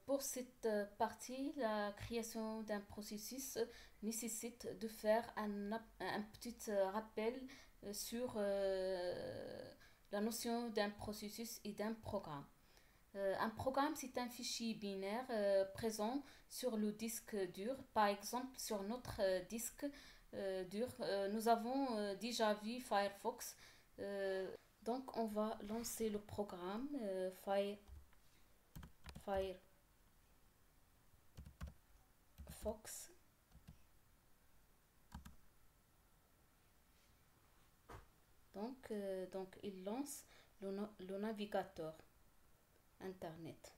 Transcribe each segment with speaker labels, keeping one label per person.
Speaker 1: Pour cette partie, la création d'un processus nécessite de faire un petit rappel sur la notion d'un processus et d'un programme. Un programme, c'est un fichier binaire présent sur le disque dur. Par exemple, sur notre disque dur, nous avons déjà vu Firefox. Euh, donc, on va lancer le programme Firefox. Donc, il lance le navigateur Internet.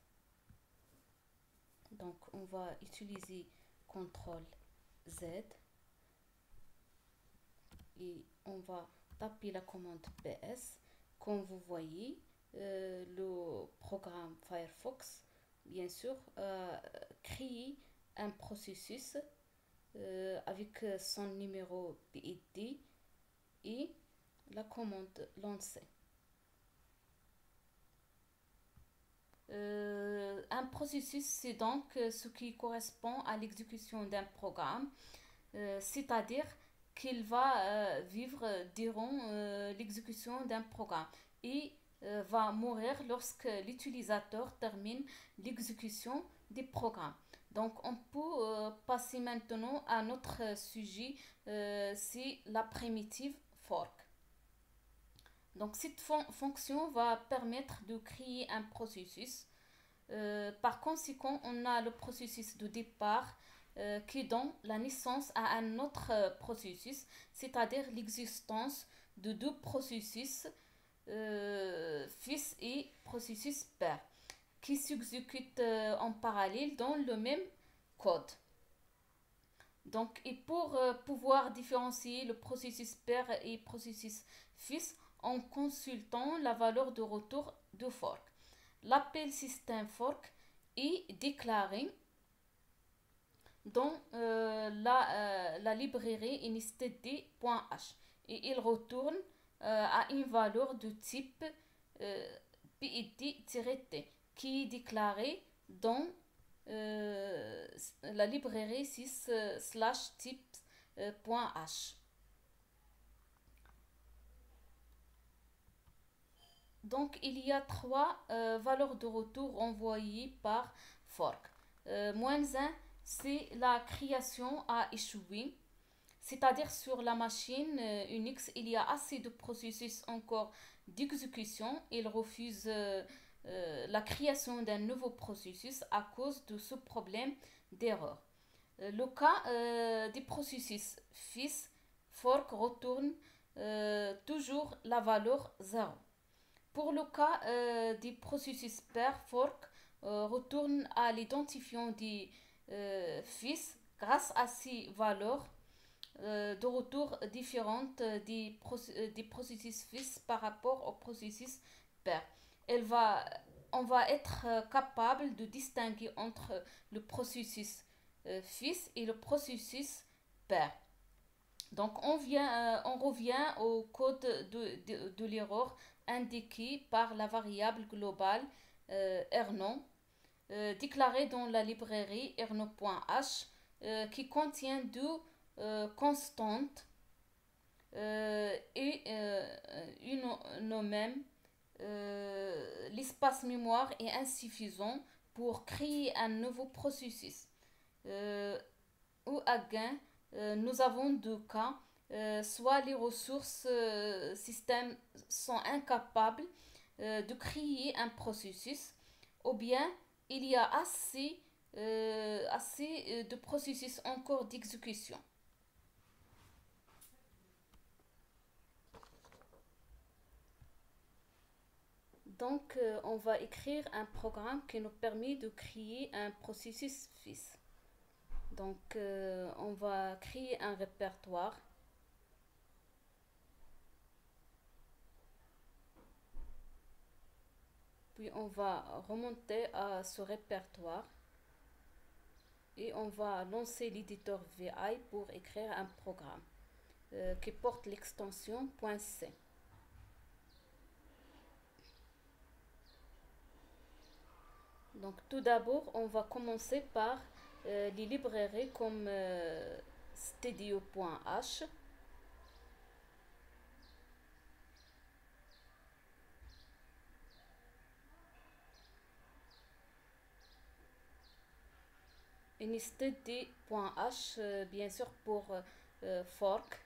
Speaker 1: Donc, on va utiliser CTRL Z et on va taper la commande PS. Comme vous voyez, le programme Firefox, bien sûr, crée un processus avec son numéro PID et la commande lancée. Un processus, c'est donc ce qui correspond à l'exécution d'un programme, c'est-à-dire qu'il va vivre durant l'exécution d'un programme et va mourir lorsque l'utilisateur termine l'exécution des programmes. Donc, on peut passer maintenant à notre sujet, c'est la primitive fork. Donc, cette fonction va permettre de créer un processus. Par conséquent, on a le processus de départ qui donne la naissance à un autre processus, c'est-à-dire l'existence de deux processus, fils et processus père, qui s'exécutent en parallèle dans le même code. Donc, et pour pouvoir différencier le processus père et processus fils en consultant la valeur de retour de fork. L'appel système fork est déclaré dans la librairie instd.h et il retourne à une valeur de type PID-T qui est déclarée dans la librairie 6 types.h. Donc, il y a trois valeurs de retour envoyées par fork. -1, c'est la création a échoué. C'est-à-dire sur la machine Unix, il y a assez de processus encore d'exécution. Il refuse la création d'un nouveau processus à cause de ce problème d'erreur. Le cas des processus fils, fork retourne toujours la valeur 0. Pour le cas des processus pair, fork retourne à l'identifiant des fils grâce à ces valeurs de retour différentes des processus fils par rapport au processus père. Elle va, on va être capable de distinguer entre le processus fils et le processus père. Donc on revient au code de l'erreur indiqué par la variable globale erno déclarée dans la librairie erno.h qui contient deux constantes et une même. L'espace mémoire est insuffisant pour créer un nouveau processus. Euh, ou à gain, nous avons deux cas. Soit les ressources système sont incapables de créer un processus, ou bien il y a assez de processus encore d'exécution. Donc, on va écrire un programme qui nous permet de créer un processus fils. Donc, on va créer un répertoire. Puis, on va remonter à ce répertoire et on va lancer l'éditeur VI pour écrire un programme qui porte l'extension .c. Donc tout d'abord, on va commencer par les librairies comme Stadio.h. Une Stadio.h, bien sûr, pour fork.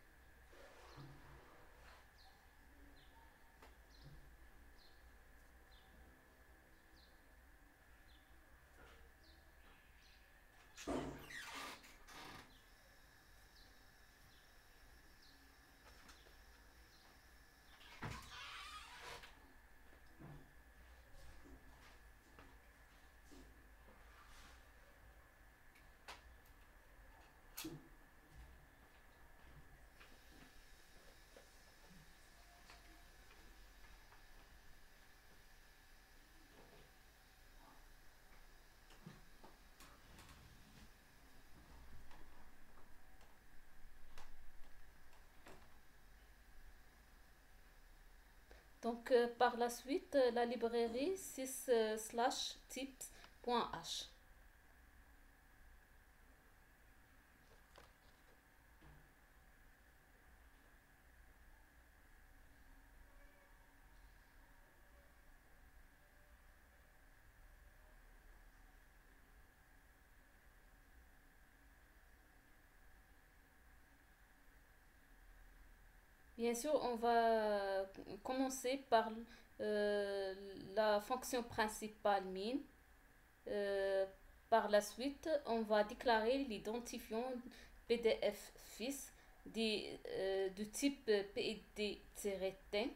Speaker 1: Donc par la suite, la librairie 6 slash tips.h. Bien sûr, on va commencer par euh, la fonction principale min. Euh, Par la suite, on va déclarer l'identifiant PDF fils de type PID-T.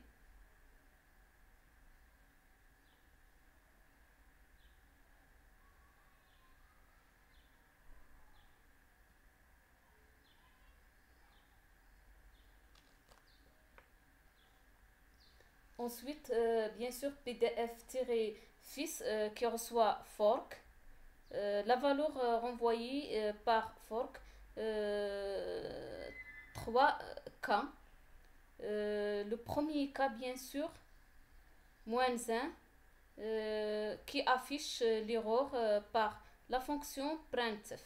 Speaker 1: Ensuite, bien sûr, PDF-fils qui reçoit fork. La valeur renvoyée par fork 3 cas. Le premier cas, bien sûr, -1, qui affiche l'erreur par la fonction printf.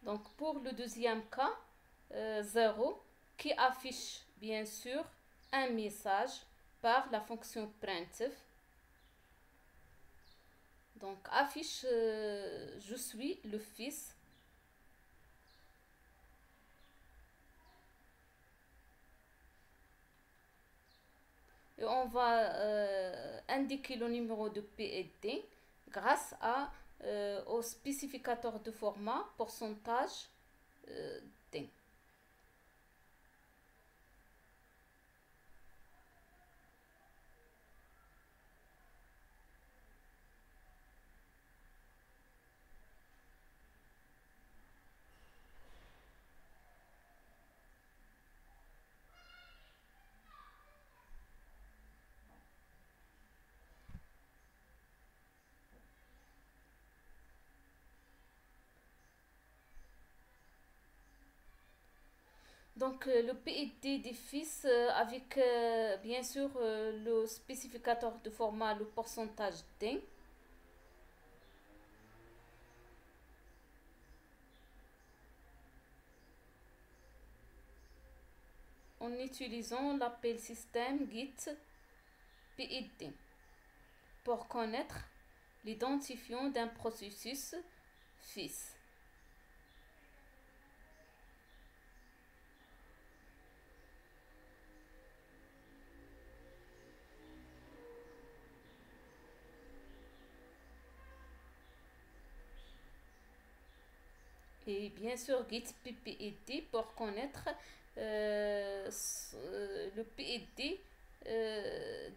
Speaker 1: Donc pour le deuxième cas, 0, qui affiche bien sûr un message par la fonction printf. Donc affiche je suis le fils. Et on va indiquer le numéro de PET grâce au spécificateur de format pourcentage D. Donc le PID des fils avec bien sûr le spécificateur de format, le pourcentage D, en utilisant l'appel système git PID pour connaître l'identifiant d'un processus fils. Et bien sûr, git pped pour connaître le PED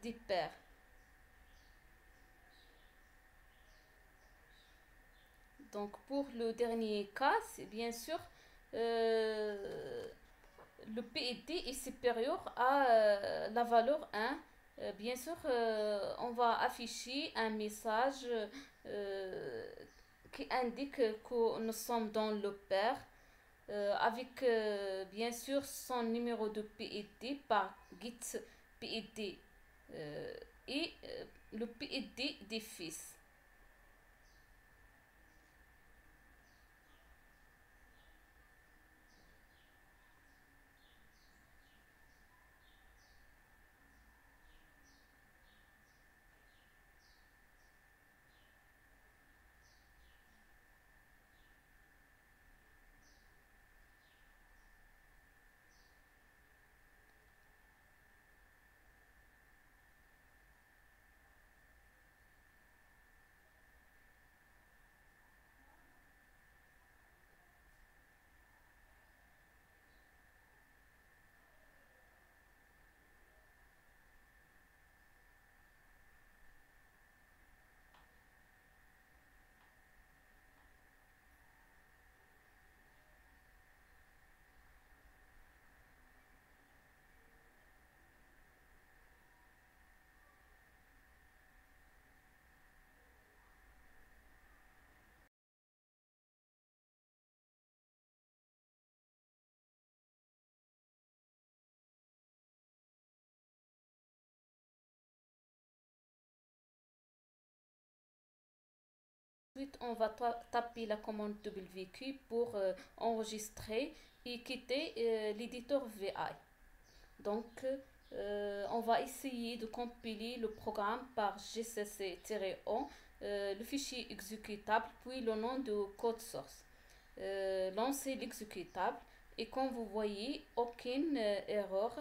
Speaker 1: des paires. Donc pour le dernier cas, c'est bien sûr euh, le PED est supérieur à la valeur 1. Bien sûr, on va afficher un message euh, qui indique que nous sommes dans le pair avec bien sûr son numéro de PED par git PED euh, et le PED des fils. Ensuite, on va taper la commande WQ pour enregistrer et quitter l'éditeur VI. Donc, on va essayer de compiler le programme par gcc-on, le fichier exécutable, puis le nom de code source. Lancer l'exécutable et comme vous voyez, aucune erreur